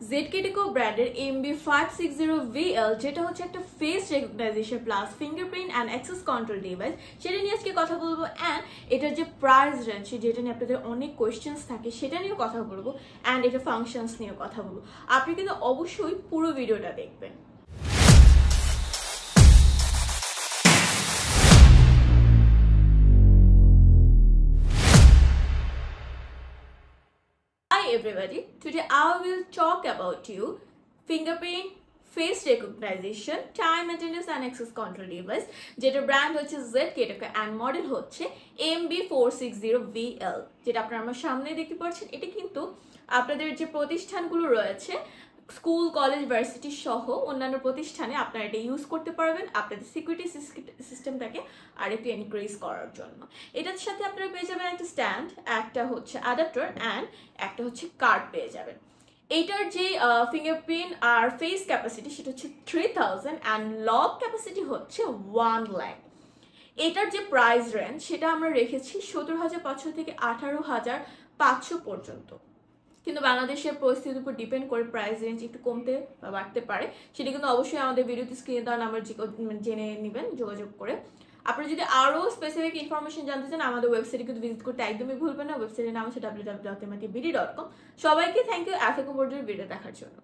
ZKTECO ব্র্যান্ডের MB560VL যেটা হচ্ছে একটা face recognition plus fingerprint and access control device, সেটা নিয়ে আজকে কথা বলবো। অ্যান্ড এটার যে প্রাইস রেঞ্জ, যেটা নিয়ে আপনাদের অনেক কোয়েশ্চেন্স থাকে, সেটা নিয়েও কথা বলবো। অ্যান্ড এটা ফাংশনস নিয়েও কথা বলবো। আপনি কিন্তু অবশ্যই পুরো ভিডিওটা দেখবেন। Hi everybody, today I will talk about you fingerprint, face recognition, time maintenance and access control device যেটা ব্র্যান্ড হচ্ছে ZKTECO and মডেল হচ্ছে MB460VL। যেটা আপনারা আমার সামনে দেখতে পাচ্ছেন, এটা কিন্তু আপনাদের যে প্রতিষ্ঠানগুলো রয়েছে স্কুল, কলেজ, ভার্সিটি সহ অন্যান্য প্রতিষ্ঠানে আপনারা এটা ইউজ করতে পারবেন আপনাদের সিকিউরিটি সিস্টেমটাকে আরেকটু ইনক্রিজ করার জন্য। এটার সাথে আপনারা পেয়ে যাবেন একটা স্ট্যান্ড, একটা হচ্ছে অ্যাডাপ্টার অ্যান্ড একটা হচ্ছে কার্ড পেয়ে যাবেন। এইটার যে ফিঙ্গারপ্রিন্ট আর ফেস ক্যাপাসিটি সেটা হচ্ছে 3000 অ্যান্ড লক ক্যাপাসিটি হচ্ছে 1 লাখ। এটার যে প্রাইস রেঞ্জ সেটা আমরা রেখেছি 17,500 থেকে 18,500 পর্যন্ত। কিন্তু বাংলাদেশের পরিস্থিতির উপর ডিপেন্ড করে প্রাইস রেঞ্জ একটু কমতে বা বাড়তে পারে। সেটা কিন্তু অবশ্যই আমাদের ভিডিওতে স্ক্রিনে দেওয়া নাম্বার জেনে নেবেন যোগাযোগ করে। আপনারা যদি আরও স্পেসিফিক ইনফরমেশন জানতে চান আমাদের ওয়েবসাইটে কিন্তু ভিজিট করতে একদমই ভুলবেন না। ওয়েবসাইটের নাম হচ্ছে www.tmtbd.com। সবাইকে থ্যাংক ইউ এতক্ষণ পর্যন্ত ভিডিও দেখার জন্য।